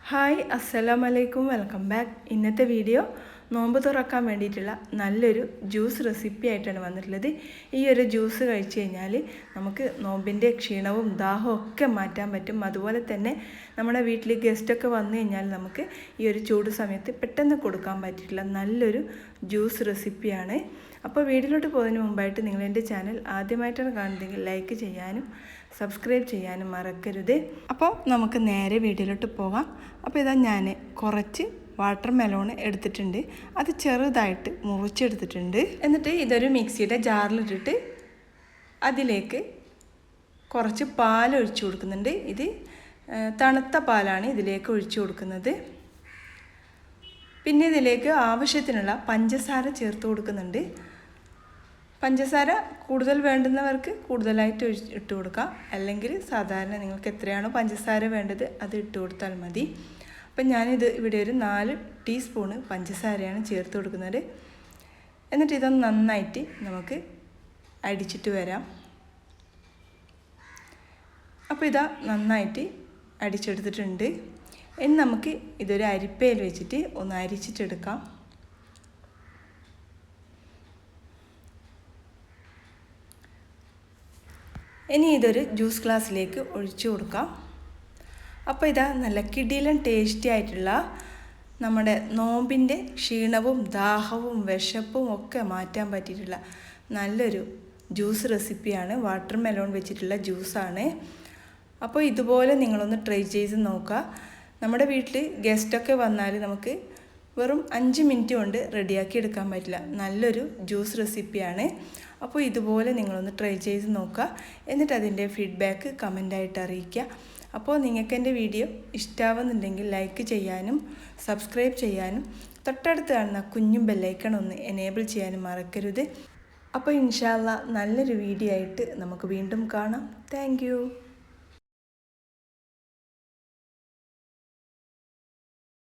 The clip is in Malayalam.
ഹായ് അസ്സലാമലൈക്കും, വെൽക്കം ബാക്ക്. ഇന്നത്തെ വീഡിയോ നോമ്പ് തുറക്കാൻ വേണ്ടിയിട്ടുള്ള നല്ലൊരു ജ്യൂസ് റെസിപ്പി ആയിട്ടാണ് വന്നിട്ടുള്ളത്. ഈ ഒരു ജ്യൂസ് കഴിച്ചു കഴിഞ്ഞാൽ നമുക്ക് നോമ്പിൻ്റെ ക്ഷീണവും ദാഹവും ഒക്കെ മാറ്റാൻ പറ്റും. അതുപോലെ തന്നെ നമ്മുടെ വീട്ടിൽ ഗസ്റ്റൊക്കെ വന്നു കഴിഞ്ഞാൽ നമുക്ക് ഈ ഒരു ചൂട് സമയത്ത് പെട്ടെന്ന് കൊടുക്കാൻ പറ്റിയിട്ടുള്ള നല്ലൊരു ജ്യൂസ് റെസിപ്പിയാണ്. അപ്പോൾ വീഡിയോയിലോട്ട് പോകുന്നതിന് മുമ്പായിട്ട് നിങ്ങൾ എൻ്റെ ചാനൽ ആദ്യമായിട്ടാണ് കാണുന്നതെങ്കിൽ ലൈക്ക് ചെയ്യാനും സബ്സ്ക്രൈബ് ചെയ്യാനും മറക്കരുത്. അപ്പോൾ നമുക്ക് നേരെ വീഡിയോയിലോട്ട് പോകാം. അപ്പോൾ ഇതാ ഞാൻ കുറച്ച് വാട്ടർ മെലോൺ എടുത്തിട്ടുണ്ട്. അത് ചെറുതായിട്ട് മുറിച്ചെടുത്തിട്ടുണ്ട്. എന്നിട്ട് ഇതൊരു മിക്സിയുടെ ജാറിലിട്ടിട്ട് അതിലേക്ക് കുറച്ച് പാൽ ഒഴിച്ചു കൊടുക്കുന്നുണ്ട്. ഇത് തണുത്ത പാലാണ് ഇതിലേക്ക് ഒഴിച്ചു കൊടുക്കുന്നത്. പിന്നെ ഇതിലേക്ക് ആവശ്യത്തിനുള്ള പഞ്ചസാര ചേർത്ത് കൊടുക്കുന്നുണ്ട്. പഞ്ചസാര കൂടുതൽ വേണ്ടുന്നവർക്ക് കൂടുതലായിട്ട് ഇട്ട് കൊടുക്കാം, അല്ലെങ്കിൽ സാധാരണ നിങ്ങൾക്ക് എത്രയാണോ പഞ്ചസാര വേണ്ടത് അത് ഇട്ട് കൊടുത്താൽ മതി. അപ്പം ഞാനിത് ഇവിടെ ഒരു 4 ടീസ്പൂണ് പഞ്ചസാരയാണ് ചേർത്ത് കൊടുക്കുന്നത്. എന്നിട്ട് ഇതൊന്ന് നന്നായിട്ട് നമുക്ക് അടിച്ചിട്ട് വരാം. അപ്പോൾ ഇതാ നന്നായിട്ട് അടിച്ചെടുത്തിട്ടുണ്ട്. ഇനി നമുക്ക് ഇതൊരു അരിപ്പയിൽ വെച്ചിട്ട് ഒന്ന് അരിച്ചിട്ടെടുക്കാം. ഇനി ഇതൊരു ജ്യൂസ് ഗ്ലാസ്സിലേക്ക് ഒഴിച്ചു കൊടുക്കാം. അപ്പോൾ ഇതാ നല്ല കിടിലൻ ടേസ്റ്റി ആയിട്ടുള്ള നമ്മുടെ നോമ്പിൻ്റെ ക്ഷീണവും ദാഹവും വിശപ്പും ഒക്കെ മാറ്റാൻ പറ്റിയിട്ടുള്ള നല്ലൊരു ജ്യൂസ് റെസിപ്പിയാണ്. വാട്ടർ മെലോൺ വെച്ചിട്ടുള്ള ജ്യൂസാണ്. അപ്പോൾ ഇതുപോലെ നിങ്ങളൊന്ന് ട്രൈ ചെയ്ത് നോക്കുക. നമ്മുടെ വീട്ടിൽ ഗസ്റ്റൊക്കെ വന്നാൽ നമുക്ക് വെറും 5 മിനിറ്റ് കൊണ്ട് റെഡിയാക്കി എടുക്കാൻ പറ്റില്ല നല്ലൊരു ജ്യൂസ് റെസിപ്പിയാണ്. അപ്പോൾ ഇതുപോലെ നിങ്ങളൊന്ന് ട്രൈ ചെയ്ത് നോക്കുക. എന്നിട്ട് അതിൻ്റെ ഫീഡ്ബാക്ക് കമൻ്റായിട്ട് അറിയിക്കുക. അപ്പോൾ നിങ്ങൾക്ക് എൻ്റെ വീഡിയോ ഇഷ്ടമാവുന്നുണ്ടെങ്കിൽ ലൈക്ക് ചെയ്യാനും സബ്സ്ക്രൈബ് ചെയ്യാനും തൊട്ടടുത്ത് കാണുന്ന കുഞ്ഞു ബെല്ലൈക്കൺ ഒന്ന് എനേബിൾ ചെയ്യാനും മറക്കരുത്. അപ്പോൾ ഇൻഷാ അല്ലാഹ് നല്ലൊരു വീഡിയോ ആയിട്ട് നമുക്ക് വീണ്ടും കാണാം. താങ്ക്